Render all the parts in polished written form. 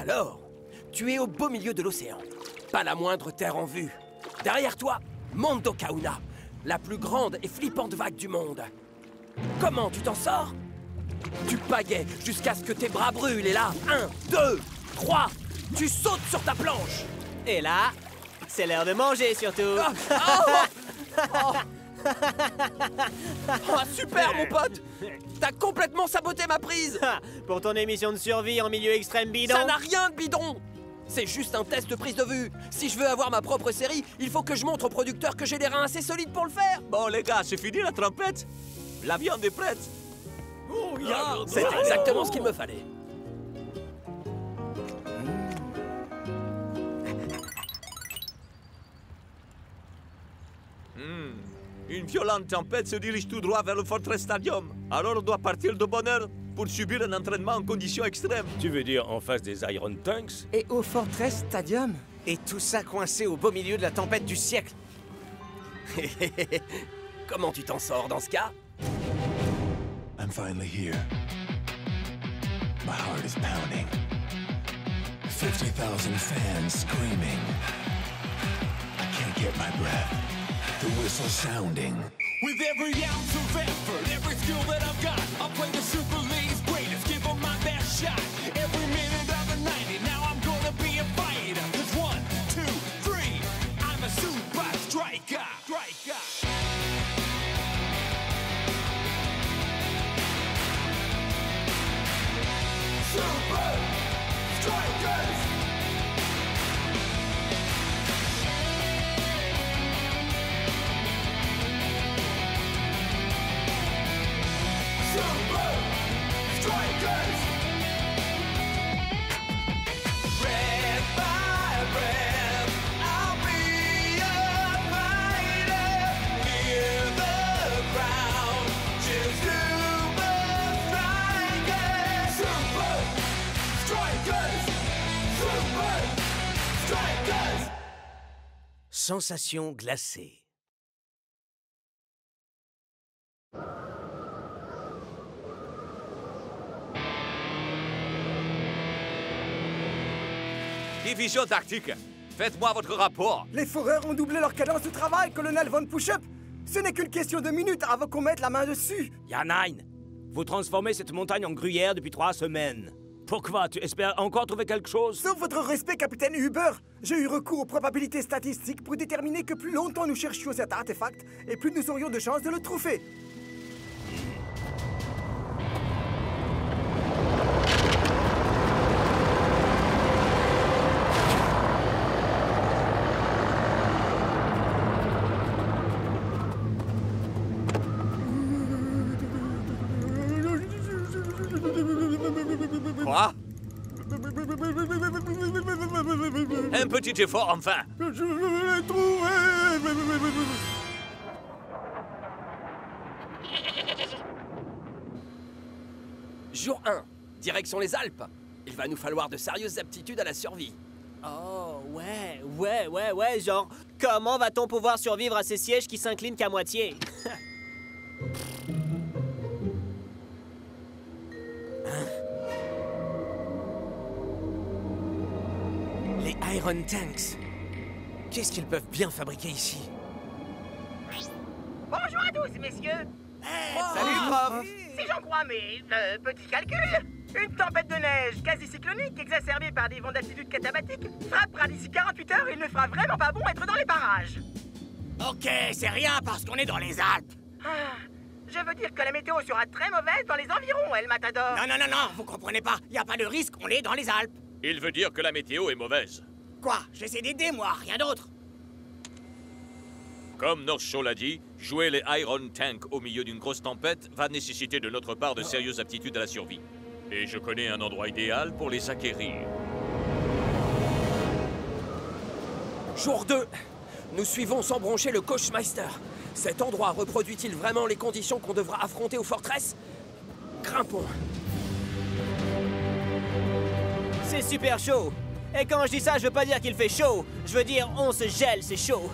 Alors, tu es au beau milieu de l'océan. Pas la moindre terre en vue. Derrière toi, Mondo Kauna, la plus grande et flippante vague du monde. Comment tu t'en sors? Tu pagaies jusqu'à ce que tes bras brûlent et là, 1, 2, 3, tu sautes sur ta planche. Et là, c'est l'heure de manger surtout. Oh, super mon pote. T'as complètement saboté ma prise. Pour ton émission de survie en milieu extrême bidon. Ça n'a rien de bidon. C'est juste un test de prise de vue. Si je veux avoir ma propre série, il faut que je montre au producteur que j'ai les reins assez solides pour le faire. Bon les gars, c'est fini la trompette. La viande est prête. Oh, yeah. C'est exactement ce qu'il me fallait. Une violente tempête se dirige tout droit vers le Fortress Stadium. Alors on doit partir de bonne heure pour subir un entraînement en conditions extrêmes. Tu veux dire en face des Iron Tanks? Et au Fortress Stadium? Et tout ça coincé au beau milieu de la tempête du siècle. Comment tu t'en sors dans ce cas? I'm finally here. My heart is pounding. 50,000 fans screaming. I can't get my breath. The whistle sounding. With every ounce of effort, every skill that I've got, I'll play the Super League's greatest, give them my best shot. Every minute of the 90, now I'm gonna be a fighter. 'Cause 1, 2, 3, I'm a super striker. Super Strikers! Super Strikers! Breath by breath, I'll be a fighter. Hear the crowd, cheer Super Strikers! Super Strikers! Super Strikers! Sensation glacée. Division tactique, faites-moi votre rapport. Les foreurs ont doublé leur cadence de travail, colonel Von Pushup. Ce n'est qu'une question de minutes avant qu'on mette la main dessus. Yanain, vous transformez cette montagne en gruyère depuis 3 semaines. Pourquoi? Tu espères encore trouver quelque chose? Sauf votre respect, capitaine Huber. J'ai eu recours aux probabilités statistiques pour déterminer que plus longtemps nous cherchions cet artefact, et plus nous aurions de chances de le trouver. Quoi? Un petit effort enfin. Je l'ai trouvé. Jour 1, direction les Alpes. Il va nous falloir de sérieuses aptitudes à la survie. Oh, ouais, genre, comment va-t-on pouvoir survivre à ces sièges qui s'inclinent qu'à moitié? Les Iron Tanks. Qu'est-ce qu'ils peuvent bien fabriquer ici? Bonjour à tous, messieurs. Salut, prof! Si j'en crois mes petits calculs, une tempête de neige quasi cyclonique exacerbée par des vents d'altitude catabatiques frappera d'ici 48 heures et il ne fera vraiment pas bon être dans les parages. Ok, c'est rien parce qu'on est dans les Alpes. Je veux dire que la météo sera très mauvaise dans les environs, El Matador. Non, vous comprenez pas. Y a pas de risque, on est dans les Alpes. Il veut dire que la météo est mauvaise. Quoi? J'essaie d'aider, moi, rien d'autre. Comme North Show l'a dit, jouer les Iron Tank au milieu d'une grosse tempête va nécessiter de notre part de sérieuses aptitudes à la survie. Et je connais un endroit idéal pour les acquérir. Jour 2, nous suivons sans broncher le Coachmeister. Cet endroit reproduit-il vraiment les conditions qu'on devra affronter au Fortress? Grimpons. C'est super chaud. Et quand je dis ça, je veux pas dire qu'il fait chaud. Je veux dire, on se gèle, c'est chaud.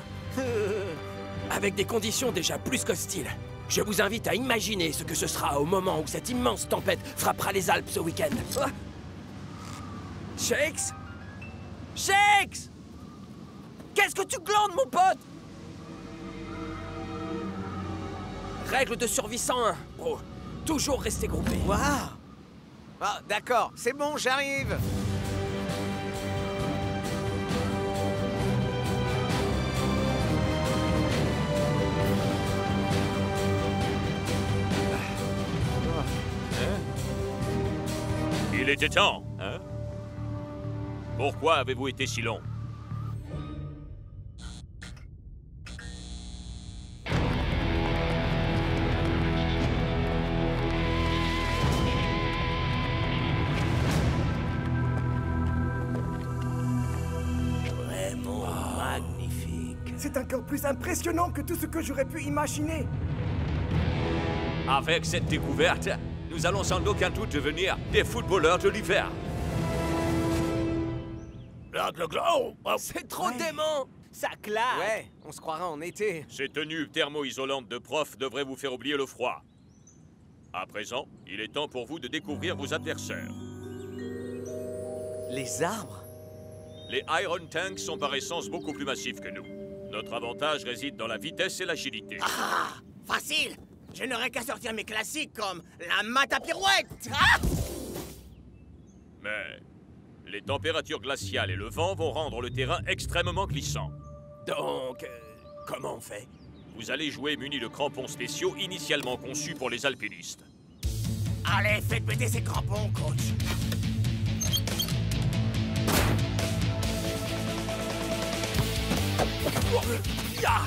Avec des conditions déjà plus qu'hostiles. Je vous invite à imaginer ce que ce sera au moment où cette immense tempête frappera les Alpes ce week-end. Shakes? Shakes! Qu'est-ce que tu glandes, mon pote? Règle de survie 101, bro. Toujours rester groupé. Waouh! Ah, d'accord, c'est bon, j'arrive. Il était temps, hein? Pourquoi avez-vous été si long? Vraiment magnifique. C'est encore plus impressionnant que tout ce que j'aurais pu imaginer. Avec cette découverte, nous allons sans aucun doute devenir des footballeurs de l'hiver. C'est trop dément! Ça claque! Ouais, on se croirait en été. Ces tenues thermo-isolantes de prof devraient vous faire oublier le froid. À présent, il est temps pour vous de découvrir vos adversaires. Les arbres? Les Iron Tanks sont par essence beaucoup plus massifs que nous. Notre avantage réside dans la vitesse et l'agilité. Ah! Facile! Je n'aurais qu'à sortir mes classiques comme la mat à pirouette! Ah! Mais les températures glaciales et le vent vont rendre le terrain extrêmement glissant. Donc, comment on fait? Vous allez jouer muni de crampons spéciaux initialement conçus pour les alpinistes. Allez, faites péter ces crampons, coach! Ah!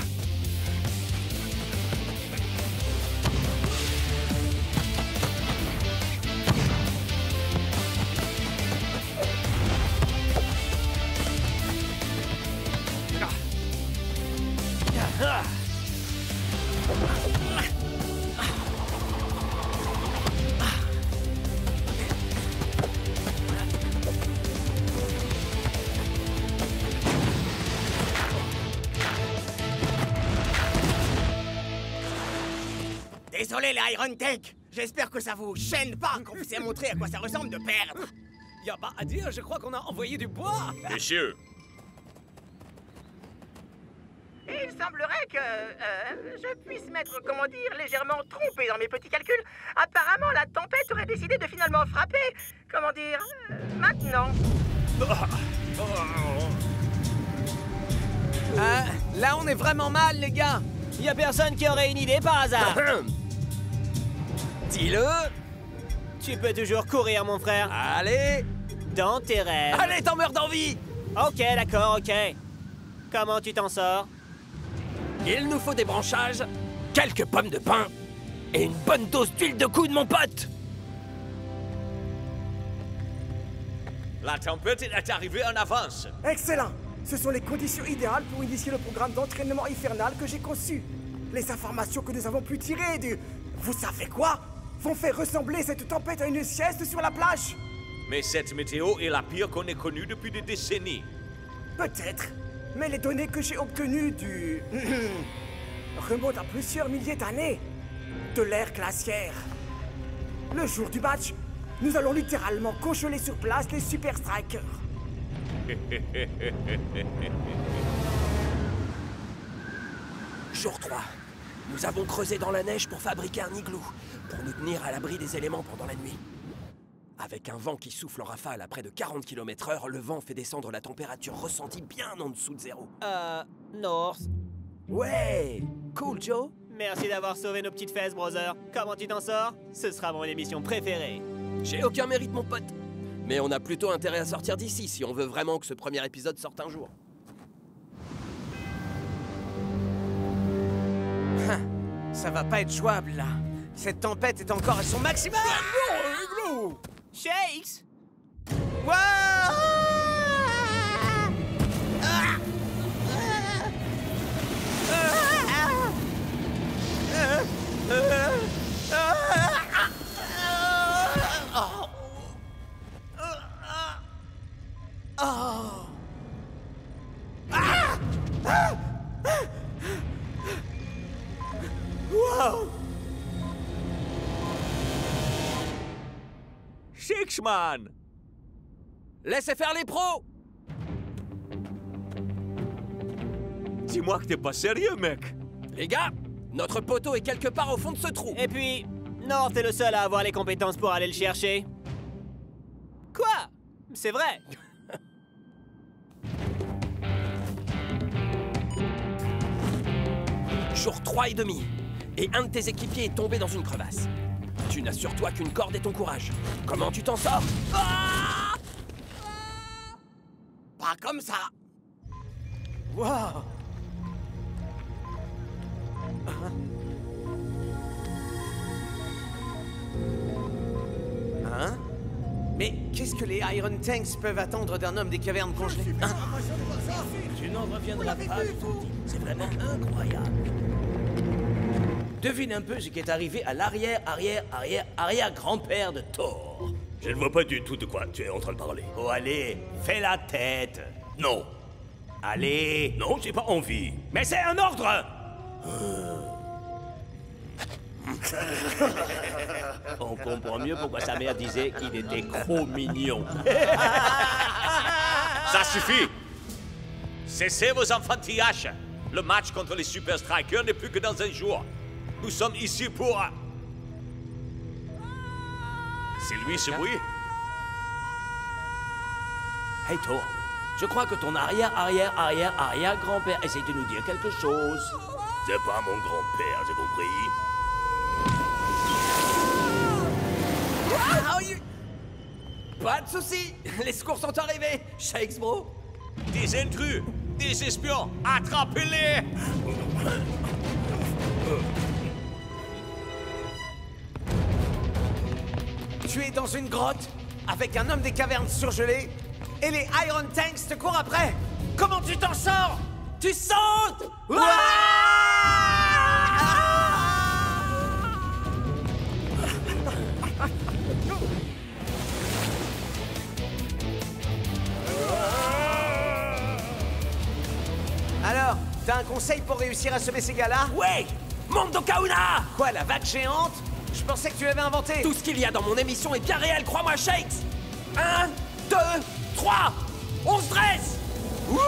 Désolé les Iron Tank, j'espère que ça vous gêne pas qu'on vous ait montré à quoi ça ressemble de perdre. Y a pas à dire, je crois qu'on a envoyé du bois. Messieurs, Il semblerait que je puisse m'être, comment dire, légèrement trompé dans mes petits calculs. Apparemment, la tempête aurait décidé de finalement frapper, comment dire, maintenant. Là, on est vraiment mal, les gars. Y a personne qui aurait une idée par hasard? Dis-le! Tu peux toujours courir, mon frère. Allez! Dans tes rêves. Allez, t'en meurs d'envie! Ok, d'accord, ok. Comment tu t'en sors? Il nous faut des branchages, quelques pommes de pin et une bonne dose d'huile de coude, mon pote! la tempête est arrivée en avance. Excellent! Ce sont les conditions idéales pour initier le programme d'entraînement infernal que j'ai conçu. Les informations que nous avons pu tirer du... Vous savez quoi? Vont faire ressembler cette tempête à une sieste sur la plage. Mais cette météo est la pire qu'on ait connue depuis des décennies. Peut-être. Mais les données que j'ai obtenues du... remontent à plusieurs milliers d'années. De l'ère glaciaire. Le jour du match, nous allons littéralement congeler sur place les Super Strikers. Jour 3. Nous avons creusé dans la neige pour fabriquer un igloo, pour nous tenir à l'abri des éléments pendant la nuit. Avec un vent qui souffle en rafale à près de 40 km/h, le vent fait descendre la température ressentie bien en dessous de zéro. North. Ouais! Cool, Joe? Merci d'avoir sauvé nos petites fesses, brother. Comment tu t'en sors? Ce sera mon émission préférée. J'ai aucun mérite, mon pote. Mais on a plutôt intérêt à sortir d'ici si on veut vraiment que ce premier épisode sorte un jour. Ça va pas être jouable, là. Cette tempête est encore à son maximum. Shakes! Shakesman! Laissez faire les pros! Dis-moi que t'es pas sérieux, mec. Les gars, notre poteau est quelque part au fond de ce trou. Et puis, North est le seul à avoir les compétences pour aller le chercher. Quoi? C'est vrai. Jour 3 et demi. Et un de tes équipiers est tombé dans une crevasse. Tu n'as sur toi qu'une corde et ton courage. Comment tu t'en sors? Ah! Pas comme ça. Wow. Hein? Mais qu'est-ce que les Iron Tanks peuvent attendre d'un homme des cavernes congelées? Hein? Tu n'en reviendras pas du tout. C'est vraiment incroyable. Devine un peu ce qui est arrivé à l'arrière-arrière-arrière-arrière-grand-père de Thor. Je ne vois pas du tout de quoi tu es en train de parler. Oh, allez, fais la tête. Non. Allez. Non, j'ai pas envie. Mais c'est un ordre. On comprend mieux pourquoi sa mère disait qu'il était trop mignon. Ça suffit. Cessez vos enfantillages. Le match contre les Super Strikers n'est plus que dans un jour. Nous sommes ici pour... C'est lui ce bruit? Hey Thor, je crois que ton arrière-arrière-arrière-arrière-grand-père essaie de nous dire quelque chose. C'est pas mon grand-père, j'ai compris. Pas de soucis. Les secours sont arrivés. Shakes, bro. Des intrus, des espions, attrapez-les! Tu es dans une grotte avec un homme des cavernes surgelé et les Iron Tanks te courent après. Comment tu t'en sors? Tu sautes? Alors, t'as un conseil pour réussir à semer ces gars-là? Ouais! Mondo Kauna! Quoi, la vague géante? Je pensais que tu l'avais inventé. Tout ce qu'il y a dans mon émission est bien réel, crois-moi, Shakes! 1, 2, 3! On se dresse! Wouh!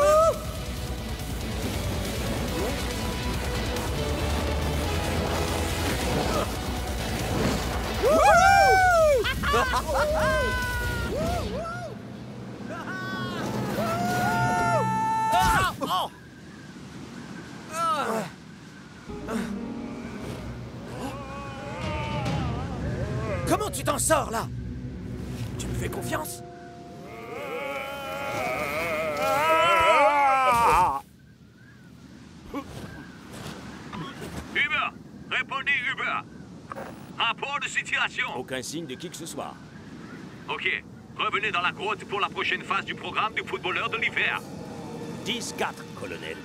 Comment tu t'en sors, là? Tu me fais confiance? Uber! Répondez, Uber! Rapport de situation. Aucun signe de qui que ce soit. Ok. Revenez dans la grotte pour la prochaine phase du programme du footballeur de l'hiver. 10-4, colonel.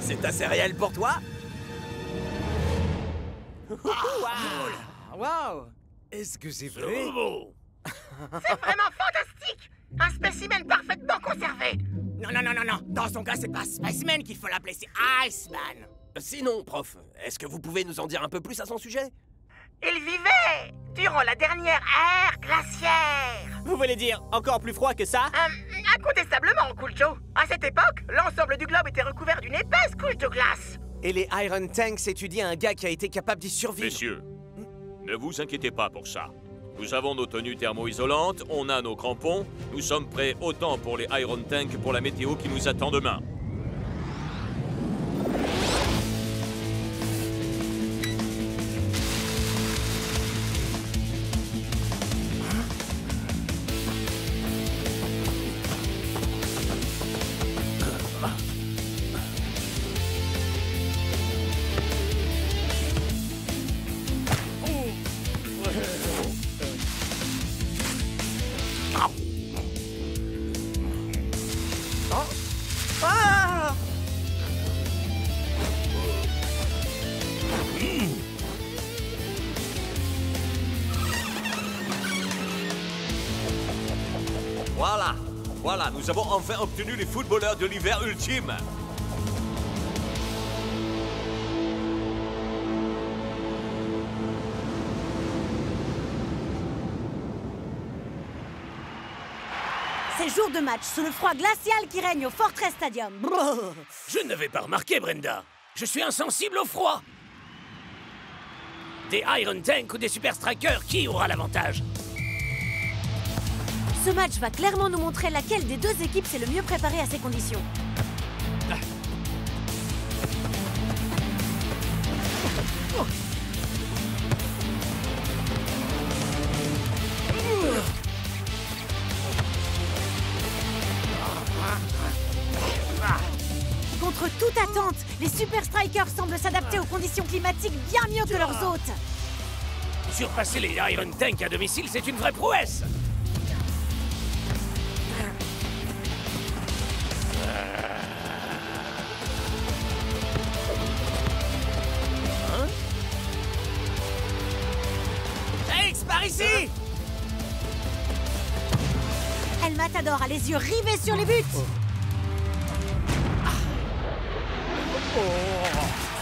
C'est assez réel pour toi? Waouh! Est-ce que c'est vrai? C'est vraiment fantastique! Un spécimen parfaitement conservé! Non, non, non, non, non. Dans son cas, c'est pas Spaceman qu'il faut l'appeler, c'est Iceman. Sinon, prof, est-ce que vous pouvez nous en dire un peu plus à son sujet? Il vivait durant la dernière ère glaciaire! Vous voulez dire encore plus froid que ça? Incontestablement, Cool Joe. À cette époque, l'ensemble du globe était recouvert d'une épaisse couche de glace. Et les Iron Tanks étudiaient un gars qui a été capable d'y survivre. Messieurs, ne vous inquiétez pas pour ça. Nous avons nos tenues thermo-isolantes, on a nos crampons, nous sommes prêts autant pour les Iron Tanks que pour la météo qui nous attend demain. Voilà, nous avons enfin obtenu les footballeurs de l'hiver ultime. C'est jour de match sous le froid glacial qui règne au Fortress Stadium. Brrr. Je ne l'avais pas remarqué, Brenda. Je suis insensible au froid. Des Iron Tank ou des Super Strikers, qui aura l'avantage? Ce match va clairement nous montrer laquelle des deux équipes s'est le mieux préparée à ces conditions. Contre toute attente, les Super Strikers semblent s'adapter aux conditions climatiques bien mieux que leurs hôtes. Surpasser les Iron Tank à domicile, c'est une vraie prouesse. Shakes, par ici! El Matador a les yeux rivés sur les buts.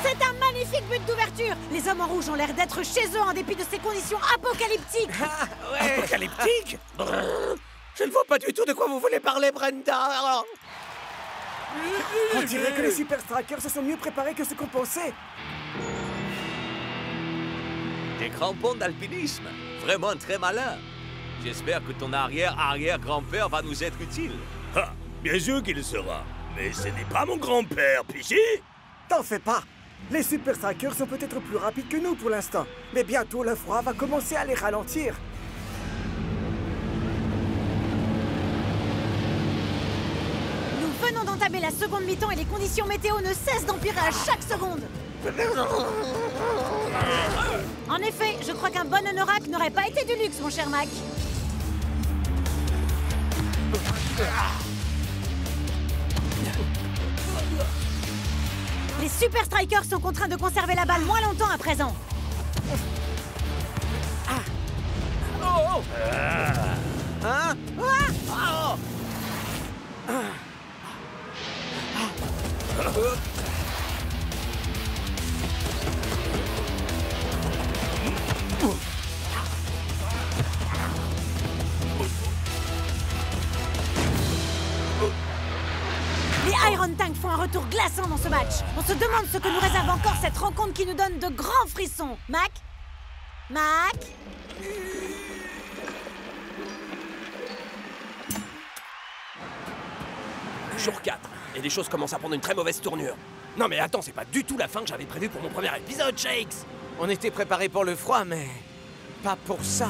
C'est un magnifique but d'ouverture. Les hommes en rouge ont l'air d'être chez eux en dépit de ces conditions apocalyptiques. Apocalyptique? Je ne vois pas du tout de quoi vous voulez parler, Brenda. On dirait que les Super Strikers se sont mieux préparés que ce qu'on pensait. Des crampons d'alpinisme. Vraiment très malin. J'espère que ton arrière-arrière-grand-père va nous être utile. Ah, bien sûr qu'il le sera. Mais ce n'est pas mon grand-père, Pichi. T'en fais pas. Les Super Strikers sont peut-être plus rapides que nous pour l'instant. Mais bientôt, le froid va commencer à les ralentir. Nous venons d'entamer la seconde mi-temps et les conditions météo ne cessent d'empirer à chaque seconde. En effet, je crois qu'un bon anorak n'aurait pas été du luxe, mon cher Mac. Les Super Strikers sont contraints de conserver la balle moins longtemps à présent. Hein? Les Iron Tank font un retour glaçant dans ce match. On se demande ce que nous réserve encore cette rencontre qui nous donne de grands frissons. Mac? Mac? Jour 4, et les choses commencent à prendre une très mauvaise tournure. Non mais attends, c'est pas du tout la fin que j'avais prévue pour mon premier épisode, Shakes. On était préparés pour le froid, mais pas pour ça.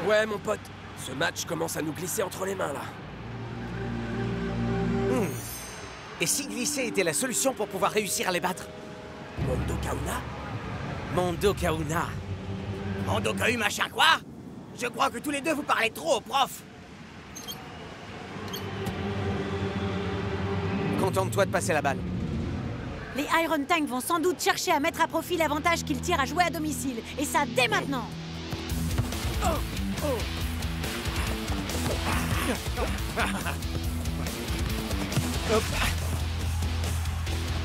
Ouais, mon pote, ce match commence à nous glisser entre les mains, là. Et si glisser était la solution pour pouvoir réussir à les battre? Mondo Kauna? Mondo Kauna. Mondo Kahu machin quoi? Je crois que tous les deux vous parlez trop au prof. Contente-toi de passer la balle. Les Iron Tank vont sans doute chercher à mettre à profit l'avantage qu'ils tirent à jouer à domicile. Et ça dès maintenant.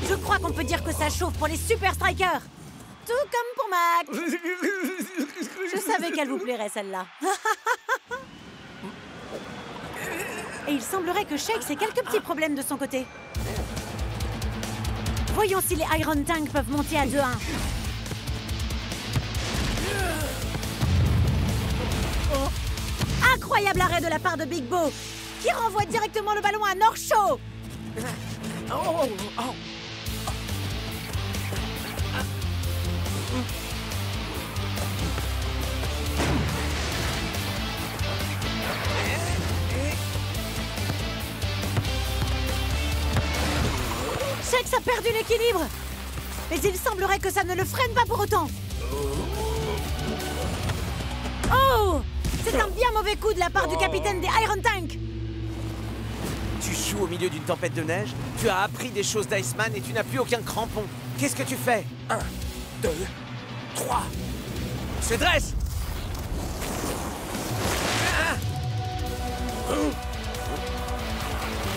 Je crois qu'on peut dire que ça chauffe pour les Super Strikers. Tout comme pour Mac. Je savais qu'elle vous plairait, celle-là. Et il semblerait que Shakes ait quelques petits problèmes de son côté. Voyons si les Iron Tank peuvent monter à 2-1. Incroyable arrêt de la part de Big Bo, qui renvoie directement le ballon à North Show. Shakes a perdu l'équilibre. Mais il semblerait que ça ne le freine pas pour autant. Oh! C'est un bien mauvais coup de la part du capitaine des Iron Tank. Tu joues au milieu d'une tempête de neige, tu as appris des choses d'Iceman et tu n'as plus aucun crampon. Qu'est-ce que tu fais? 1, 2, 3. Se dresse!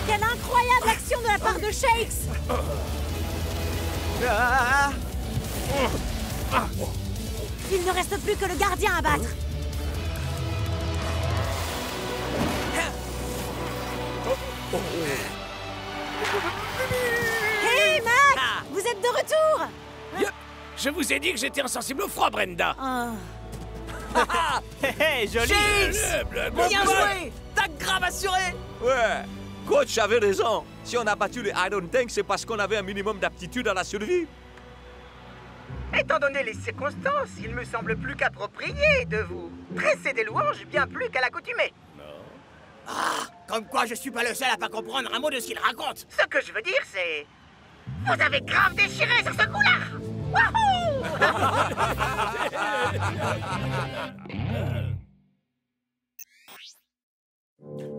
Quelle incroyable action de la part de Shakes. Ah! Il ne reste plus que le gardien à battre. Hé, Mac! Vous êtes de retour! Yup. Je vous ai dit que j'étais insensible au froid, Brenda. Hé, joli! Bien joué. T'as grave assuré! Ouais, coach avait raison. Si on a battu les Iron Tanks, c'est parce qu'on avait un minimum d'aptitude à la survie. Étant donné les circonstances, il me semble plus qu'approprié de vous dresser des louanges bien plus qu'à l'accoutumée. Comme quoi, je suis pas le seul à pas comprendre un mot de ce qu'il raconte. Ce que je veux dire, c'est... Vous avez grave déchiré sur ce coup-là! Wouhou!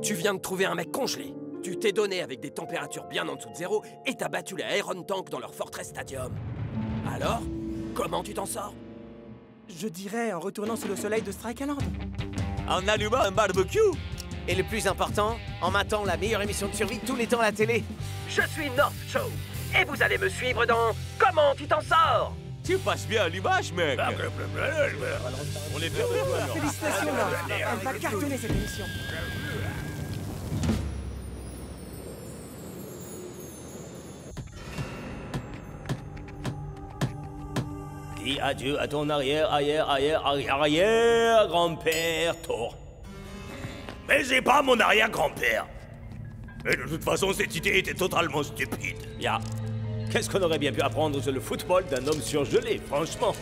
Tu viens de trouver un mec congelé. Tu t'es donné avec des températures bien en dessous de zéro et t'as battu les Iron Tanks dans leur Fortress Stadium. Alors, comment tu t'en sors? Je dirais en retournant sous le soleil de Strike Island. En allumant un barbecue. Et le plus important, en matant la meilleure émission de survie de tous les temps à la télé. Je suis North Show et vous allez me suivre dans Comment tu t'en sors? Tu passes bien à l'image, mec. On est fiers de toi, alors. Félicitations, North. Elle va cartonner cette émission. Dis adieu à ton arrière-grand-père, Thor. Mais c'est pas mon arrière-grand-père. Mais de toute façon, cette idée était totalement stupide. Ya, qu'est-ce qu'on aurait bien pu apprendre sur le football d'un homme surgelé, franchement?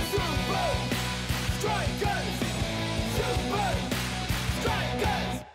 Super Strikers! Super Strikers!